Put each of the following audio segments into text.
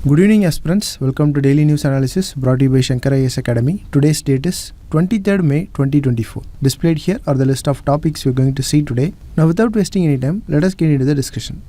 Good evening aspirants, welcome to Daily News Analysis brought to you by Shankar IAS Academy. Today's date is 23rd May 2024. Displayed here are the list of topics we are going to see today. Now without wasting any time, let us get into the discussion.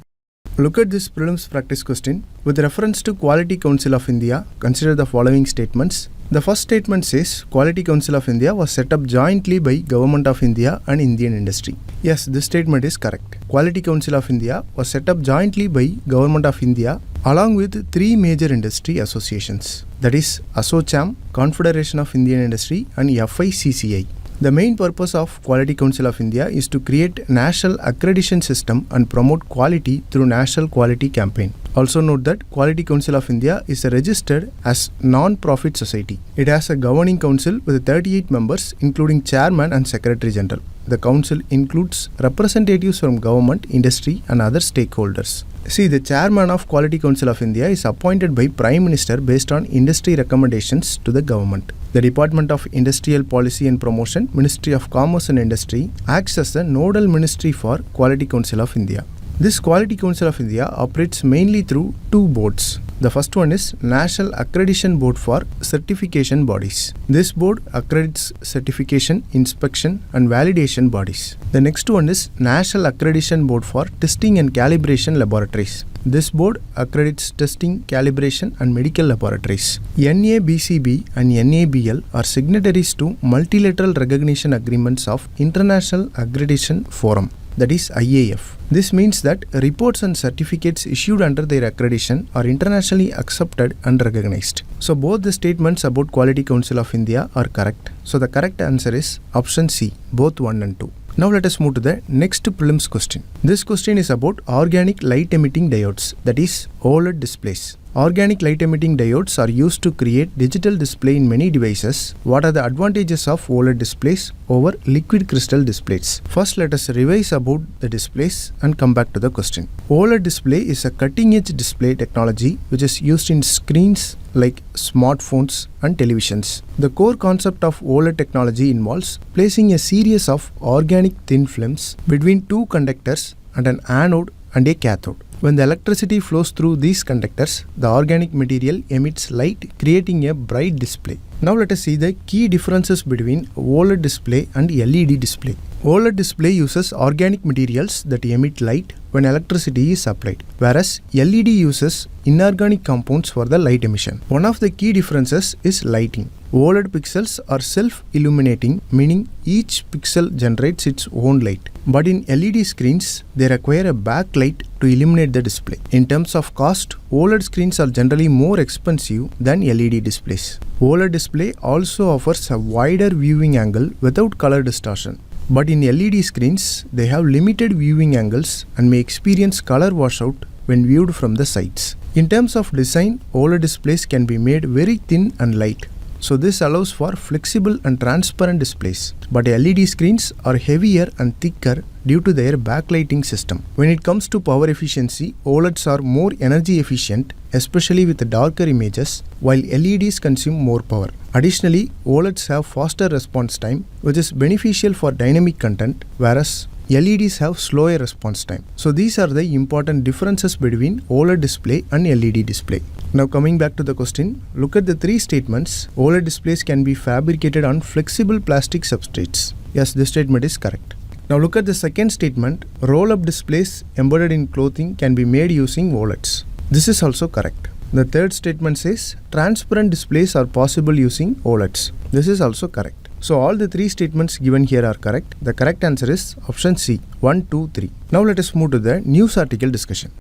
Look at this prelims practice question. With reference to Quality Council of India, consider the following statements. The first statement says Quality Council of India was set up jointly by Government of India and Indian industry. Yes, this statement is correct. Quality Council of India was set up jointly by Government of India along with three major industry associations, that is ASSOCHAM, Confederation of Indian Industry and FICCI. The main purpose of Quality Council of India is to create national accreditation system and promote quality through National Quality Campaign. Also note that Quality Council of India is registered as non-profit society. It has a governing council with 38 members including chairman and secretary general. The council includes representatives from government, industry and other stakeholders. See, the chairman of Quality Council of India is appointed by Prime Minister based on industry recommendations to the government. The Department of Industrial Policy and Promotion, Ministry of Commerce and Industry, acts as the nodal ministry for Quality Council of India. This Quality Council of India operates mainly through two boards. The first one is National Accreditation Board for certification bodies. This board accredits certification, inspection and validation bodies. The next one is National Accreditation Board for testing and calibration laboratories. This board accredits testing, calibration and medical laboratories. NABCB and NABL are signatories to multilateral recognition agreements of International Accreditation Forum, that is IAF. This means that reports and certificates issued under their accreditation are internationally accepted and recognized. So both the statements about Quality Council of India are correct. So the correct answer is option C, both 1 and 2. Now let us move to the next prelims question. This question is about organic light emitting diodes, that is OLED displays. Organic light emitting diodes are used to create digital display in many devices. What are the advantages of OLED displays over liquid crystal displays? First, let us revise about the displays and come back to the question. OLED display is a cutting-edge display technology which is used in screens like smartphones and televisions. The core concept of OLED technology involves placing a series of organic thin films between two conductors and an anode and a cathode. When the electricity flows through these conductors, the organic material emits light, creating a bright display. Now let us see the key differences between OLED display and LED display. OLED display uses organic materials that emit light when electricity is applied, whereas LED uses inorganic compounds for the light emission. One of the key differences is lighting. OLED pixels are self-illuminating, meaning each pixel generates its own light. But in LED screens, they require a backlight to illuminate the display. In terms of cost, OLED screens are generally more expensive than LED displays. OLED display also offers a wider viewing angle without color distortion. But in LED screens, they have limited viewing angles and may experience color washout when viewed from the sides. In terms of design, OLED displays can be made very thin and light. So this allows for flexible and transparent displays. But LED screens are heavier and thicker due to their backlighting system. When it comes to power efficiency, OLEDs are more energy efficient, especially with darker images, while LEDs consume more power. Additionally, OLEDs have faster response time, which is beneficial for dynamic content, whereas LEDs have slower response time. So these are the important differences between OLED display and LED display. Now coming back to the question, look at the three statements. OLED displays can be fabricated on flexible plastic substrates. Yes, this statement is correct. Now look at the second statement. Roll-up displays embedded in clothing can be made using OLEDs. This is also correct. The third statement says transparent displays are possible using OLEDs. This is also correct. So all the three statements given here are correct. The correct answer is option C, 1, 2, 3. Now let us move to the news article discussion.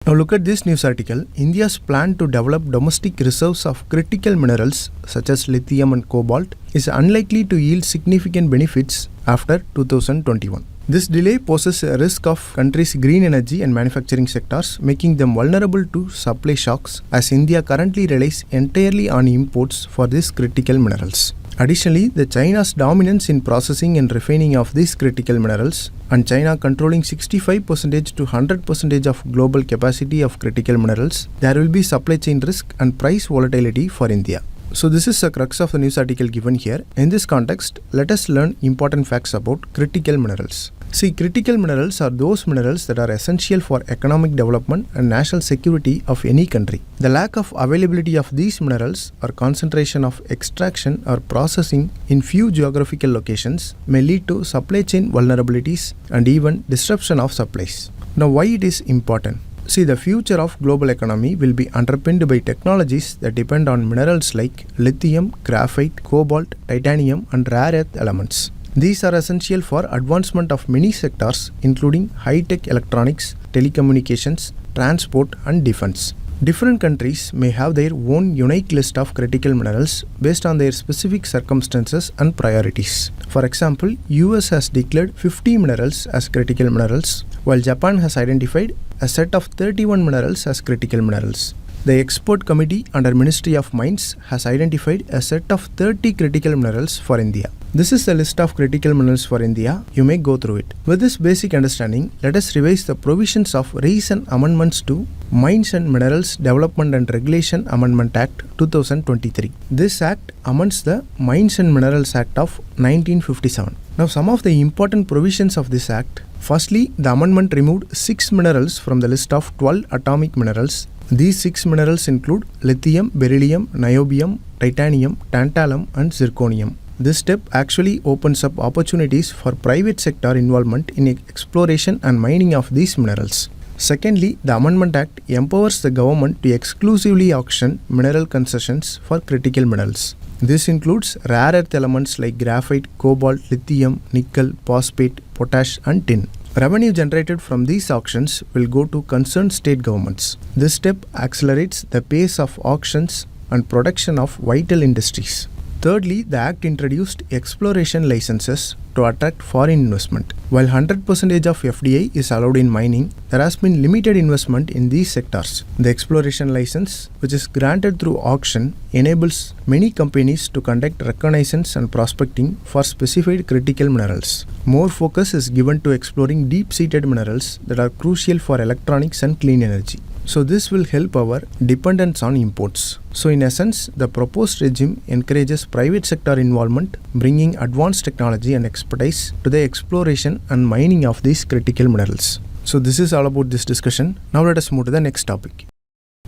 Now look at this news article. India's plan to develop domestic reserves of critical minerals such as lithium and cobalt is unlikely to yield significant benefits after 2021. This delay poses a risk of country's green energy and manufacturing sectors, making them vulnerable to supply shocks as India currently relies entirely on imports for these critical minerals. Additionally, the China's dominance in processing and refining of these critical minerals and China controlling 65% to 100% of global capacity of critical minerals, there will be supply chain risk and price volatility for India. So this is the crux of the news article given here. In this context, let us learn important facts about critical minerals. See, critical minerals are those minerals that are essential for economic development and national security of any country. The lack of availability of these minerals or concentration of extraction or processing in few geographical locations may lead to supply chain vulnerabilities and even disruption of supplies. Now, why it is important? See, the future of global economy will be underpinned by technologies that depend on minerals like lithium, graphite, cobalt, titanium, and rare earth elements. These are essential for advancement of many sectors including high-tech electronics, telecommunications, transport, and defense. Different countries may have their own unique list of critical minerals based on their specific circumstances and priorities. For example, US has declared 50 minerals as critical minerals, while Japan has identified a set of 31 minerals as critical minerals. The Export Committee under Ministry of Mines has identified a set of 30 critical minerals for India. This is the list of critical minerals for India. You may go through it. With this basic understanding, let us revise the provisions of recent amendments to Mines and Minerals Development and Regulation Amendment Act 2023. This act amends the Mines and Minerals Act of 1957. Now, some of the important provisions of this act. Firstly, the amendment removed 6 minerals from the list of 12 atomic minerals. These 6 minerals include lithium, beryllium, niobium, titanium, tantalum, and zirconium. This step actually opens up opportunities for private sector involvement in exploration and mining of these minerals. Secondly, the Amendment Act empowers the government to exclusively auction mineral concessions for critical minerals. This includes rare earth elements like graphite, cobalt, lithium, nickel, phosphate, potash, and tin. Revenue generated from these auctions will go to concerned state governments. This step accelerates the pace of auctions and production of vital industries. Thirdly, the Act introduced exploration licenses to attract foreign investment. While 100% of FDI is allowed in mining, there has been limited investment in these sectors. The exploration license, which is granted through auction, enables many companies to conduct reconnaissance and prospecting for specified critical minerals. More focus is given to exploring deep-seated minerals that are crucial for electronics and clean energy. So this will help our dependence on imports. So in essence, the proposed regime encourages private sector involvement, bringing advanced technology and expertise to the exploration and mining of these critical minerals. So this is all about this discussion. Now let us move to the next topic.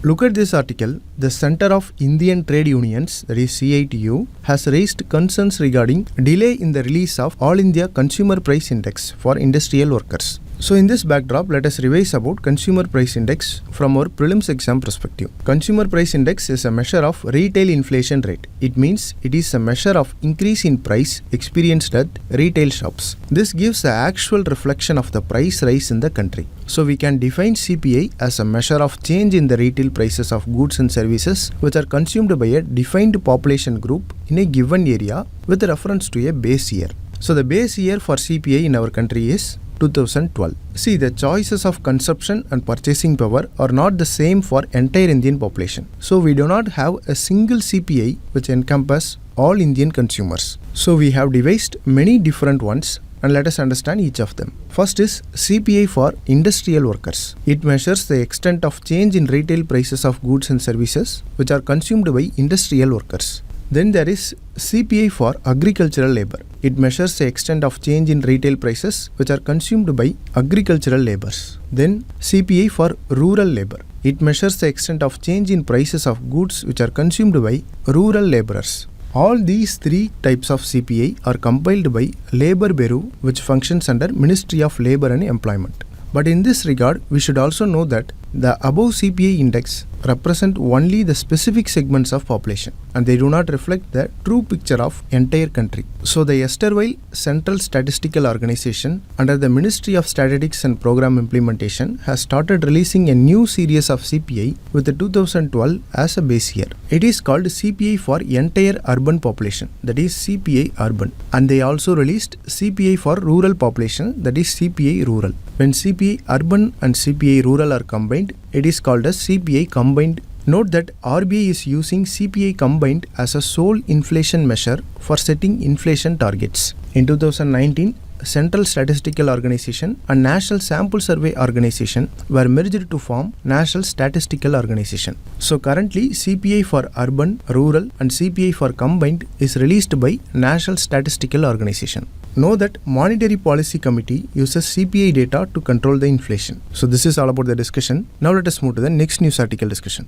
Look at this article. The Center of Indian Trade Unions, that is CITU, has raised concerns regarding delay in the release of All India Consumer Price Index for industrial workers. So in this backdrop, let us revise about Consumer Price Index from our prelims exam perspective. Consumer Price Index is a measure of retail inflation rate. It means it is a measure of increase in price experienced at retail shops. This gives the actual reflection of the price rise in the country. So we can define CPI as a measure of change in the retail prices of goods and services which are consumed by a defined population group in a given area with reference to a base year. So the base year for CPI in our country is 2012. See, the choices of consumption and purchasing power are not the same for entire Indian population. So we do not have a single CPI which encompasses all Indian consumers. So we have devised many different ones and let us understand each of them. First is CPI for industrial workers. It measures the extent of change in retail prices of goods and services which are consumed by industrial workers. Then there is CPI for agricultural labor. It measures the extent of change in retail prices which are consumed by agricultural laborers. Then CPI for rural labor. It measures the extent of change in prices of goods which are consumed by rural laborers. All these three types of CPI are compiled by Labour Bureau, which functions under Ministry of Labour and Employment. But in this regard, we should also know that the above CPI index represent only the specific segments of population and they do not reflect the true picture of entire country. So the erstwhile Central Statistical Organization under the Ministry of Statistics and Program Implementation has started releasing a new series of CPI with the 2012 as a base year. It is called CPI for entire urban population, that is CPI urban, and they also released CPI for rural population, that is CPI rural. When CPI urban and CPI rural are combined, it is called as CPI combined. Note that RBI is using CPI combined as a sole inflation measure for setting inflation targets. In 2019, Central Statistical Organization and National Sample Survey Organization were merged to form National Statistical Organization. So currently CPI for urban, rural and CPI for combined is released by National Statistical Organization. Know that Monetary Policy Committee uses CPI data to control the inflation. So this is all about the discussion. Now let us move to the next news article discussion.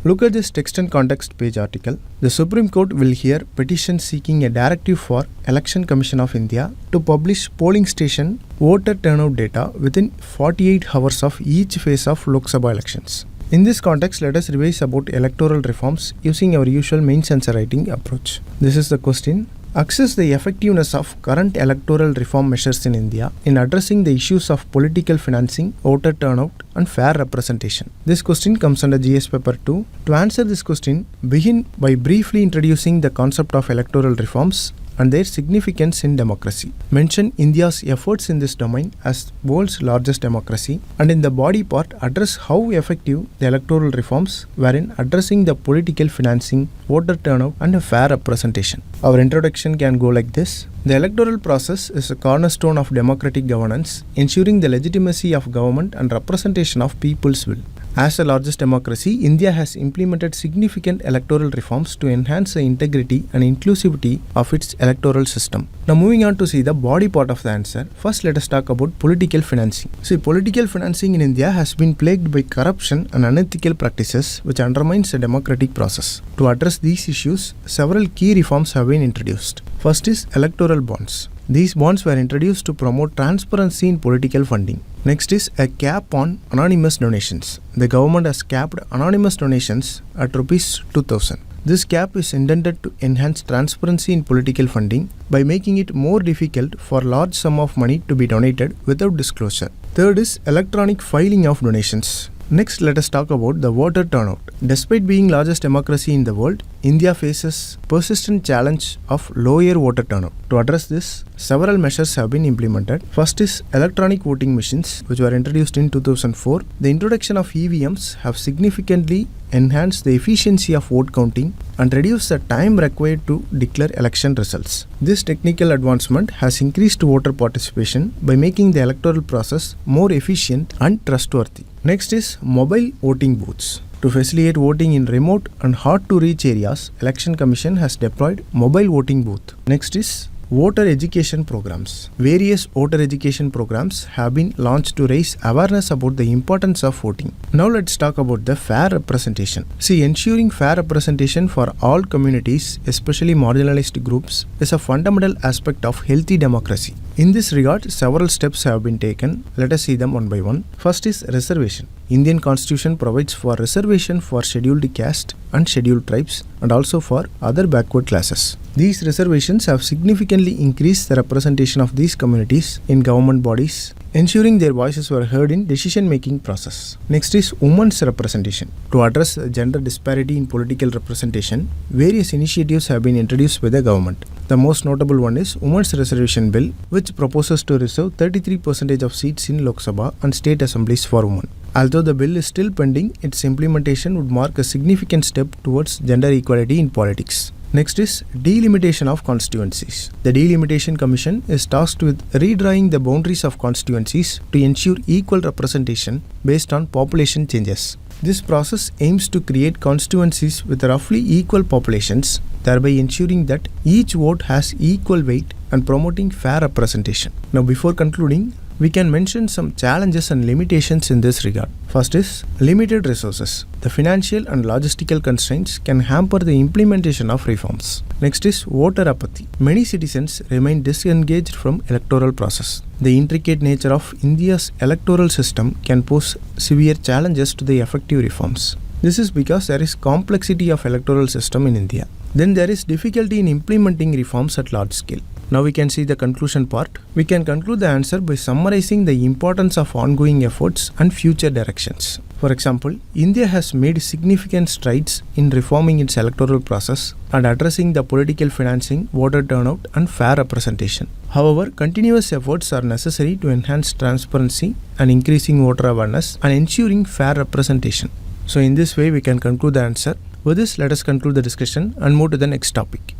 Look at this text and context page article. The Supreme Court will hear petition seeking a directive for Election Commission of India to publish polling station voter turnout data within 48 hours of each phase of Lok Sabha elections. In this context, let us revise about electoral reforms using our usual main answer writing approach. This is the question. Assess the effectiveness of current electoral reform measures in India in addressing the issues of political financing, voter turnout and fair representation. This question comes under GS paper 2. To answer this question, begin by briefly introducing the concept of electoral reforms and their significance in democracy. Mention India's efforts in this domain as world's largest democracy, and in the body part address how effective the electoral reforms were in addressing the political financing, voter turnout and a fair representation. Our introduction can go like this. The electoral process is a cornerstone of democratic governance, ensuring the legitimacy of government and representation of people's will. As the largest democracy, India has implemented significant electoral reforms to enhance the integrity and inclusivity of its electoral system. Now moving on to see the body part of the answer. First let us talk about political financing. See, political financing in India has been plagued by corruption and unethical practices which undermines the democratic process. To address these issues, several key reforms have been introduced. First is electoral bonds. These bonds were introduced to promote transparency in political funding. Next is a cap on anonymous donations. The government has capped anonymous donations at Rs 2,000. This cap is intended to enhance transparency in political funding by making it more difficult for large sum of money to be donated without disclosure. Third is electronic filing of donations. Next, let us talk about the voter turnout. Despite being largest democracy in the world, India faces persistent challenge of lower voter turnout. To address this, several measures have been implemented. First is electronic voting machines, which were introduced in 2004. The introduction of EVMs have significantly enhanced the efficiency of vote counting and reduced the time required to declare election results. This technical advancement has increased voter participation by making the electoral process more efficient and trustworthy. Next is mobile voting booths. To facilitate voting in remote and hard-to-reach areas, Election Commission has deployed mobile voting booth. Next is voter education programs. Various voter education programs have been launched to raise awareness about the importance of voting. Now let's talk about the fair representation. See, ensuring fair representation for all communities, especially marginalized groups, is a fundamental aspect of healthy democracy. In this regard, several steps have been taken. Let us see them one by one. First is reservation. Indian Constitution provides for reservation for scheduled caste and scheduled tribes and also for other backward classes. These reservations have significantly increased the representation of these communities in government bodies, ensuring their voices were heard in decision-making process. Next is women's representation. To address gender disparity in political representation, various initiatives have been introduced by the government. The most notable one is Women's Reservation Bill, which proposes to reserve 33% of seats in Lok Sabha and state assemblies for women. Although the bill is still pending, its implementation would mark a significant step towards gender equality in politics. Next is delimitation of constituencies. The Delimitation Commission is tasked with redrawing the boundaries of constituencies to ensure equal representation based on population changes. This process aims to create constituencies with roughly equal populations, thereby ensuring that each vote has equal weight and promoting fair representation. Now, before concluding, we can mention some challenges and limitations in this regard. First is limited resources. The financial and logistical constraints can hamper the implementation of reforms. Next is voter apathy. Many citizens remain disengaged from electoral process. The intricate nature of India's electoral system can pose severe challenges to the effective reforms. This is because there is complexity of electoral system in India. Then there is difficulty in implementing reforms at large scale. Now we can see the conclusion part. We can conclude the answer by summarizing the importance of ongoing efforts and future directions. For example, India has made significant strides in reforming its electoral process and addressing the political financing, voter turnout and fair representation. However, continuous efforts are necessary to enhance transparency and increasing voter awareness and ensuring fair representation. So in this way we can conclude the answer. With this, let us conclude the discussion and move to the next topic.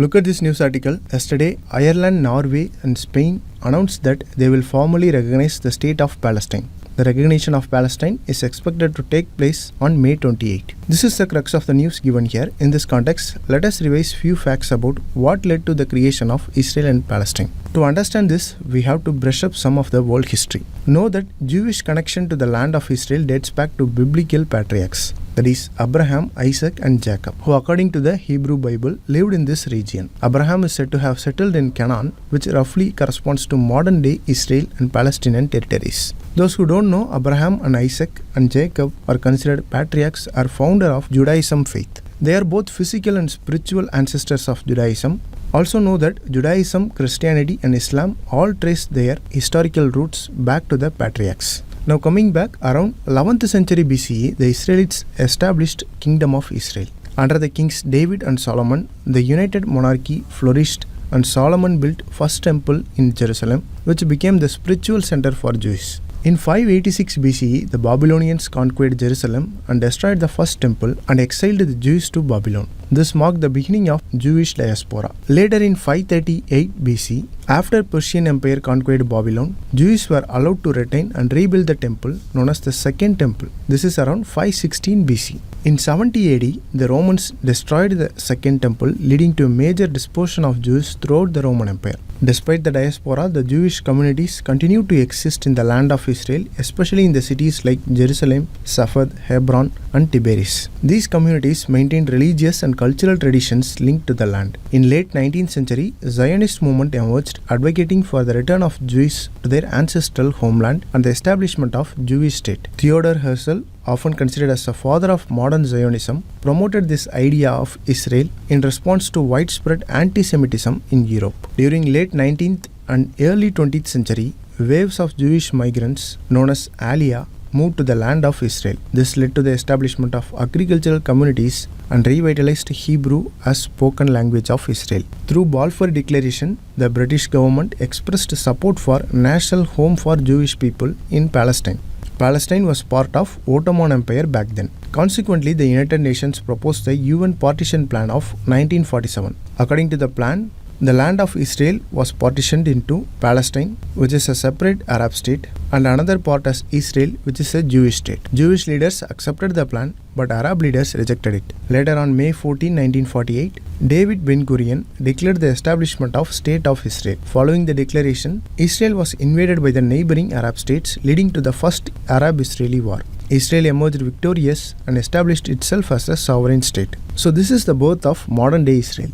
Look at this news article. Yesterday, Ireland, Norway and Spain announced that they will formally recognize the state of Palestine. The recognition of Palestine is expected to take place on May 28. This is the crux of the news given here. In this context, let us revise few facts about what led to the creation of Israel and Palestine. To understand this, we have to brush up some of the world history. Know that Jewish connection to the land of Israel dates back to biblical patriarchs, that is Abraham, Isaac and Jacob, who according to the Hebrew Bible lived in this region. Abraham is said to have settled in Canaan, which roughly corresponds to modern day Israel and Palestinian territories. Those who don't know, Abraham and Isaac and Jacob are considered patriarchs or founder of Judaism faith. They are both physical and spiritual ancestors of Judaism. Also know that Judaism, Christianity and Islam all trace their historical roots back to the patriarchs. Now coming back, around 11th century BCE, the Israelites established Kingdom of Israel. Under the kings David and Solomon, the united monarchy flourished and Solomon built first temple in Jerusalem, which became the spiritual center for Jews. In 586 BCE, the Babylonians conquered Jerusalem and destroyed the first temple and exiled the Jews to Babylon. This marked the beginning of Jewish diaspora. Later in 538 BC, after Persian Empire conquered Babylon, Jews were allowed to retain and rebuild the temple known as the Second Temple. This is around 516 BC. In 70 AD, the Romans destroyed the Second Temple, leading to a major dispersion of Jews throughout the Roman Empire. Despite the diaspora, the Jewish communities continued to exist in the land of Israel, especially in the cities like Jerusalem, Safed, Hebron, and Tiberias. These communities maintained religious and cultural traditions linked to the land. In late 19th century, Zionist movement emerged, advocating for the return of Jews to their ancestral homeland and the establishment of Jewish state. Theodor Herzl, often considered as the father of modern Zionism, promoted this idea of Israel in response to widespread anti-Semitism in Europe. During late 19th and early 20th century, waves of Jewish migrants known as Aliyah moved to the land of Israel. This led to the establishment of agricultural communities and revitalized Hebrew as spoken language of Israel. Through Balfour Declaration, the British government expressed support for national home for Jewish people in Palestine. Palestine was part of Ottoman Empire back then. Consequently, the United Nations proposed the UN Partition Plan of 1947. According to the plan, the land of Israel was partitioned into Palestine, which is a separate Arab state, and another part as Israel, which is a Jewish state. Jewish leaders accepted the plan, but Arab leaders rejected it. Later on May 14, 1948, David Ben-Gurion declared the establishment of State of Israel. Following the declaration, Israel was invaded by the neighboring Arab states, leading to the First Arab-Israeli War. Israel emerged victorious and established itself as a sovereign state. So this is the birth of modern-day Israel.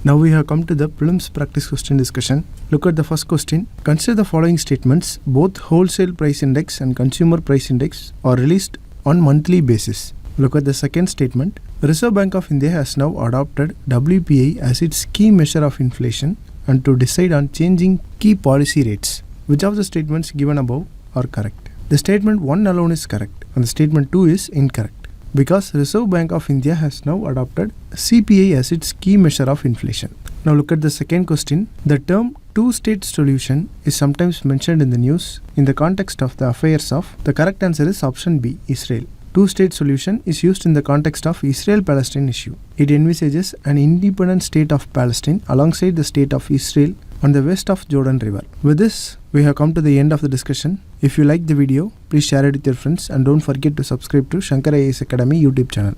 Now we have come to the prelims practice question discussion. Look at the first question. Consider the following statements. Both wholesale price index and consumer price index are released on monthly basis. Look at the second statement. The Reserve Bank of India has now adopted WPI as its key measure of inflation and to decide on changing key policy rates. Which of the statements given above are correct? The statement 1 alone is correct and the statement 2 is incorrect, because Reserve Bank of India has now adopted CPI as its key measure of inflation. Now look at the second question. The term two-state solution is sometimes mentioned in the news in the context of the affairs of. The correct answer is option B, Israel. Two-state solution is used in the context of Israel-Palestine issue. It envisages an independent state of Palestine alongside the state of Israel on the west of Jordan River. With this, we have come to the end of the discussion. If you like the video, please share it with your friends and don't forget to subscribe to Shankar IAS Academy YouTube channel.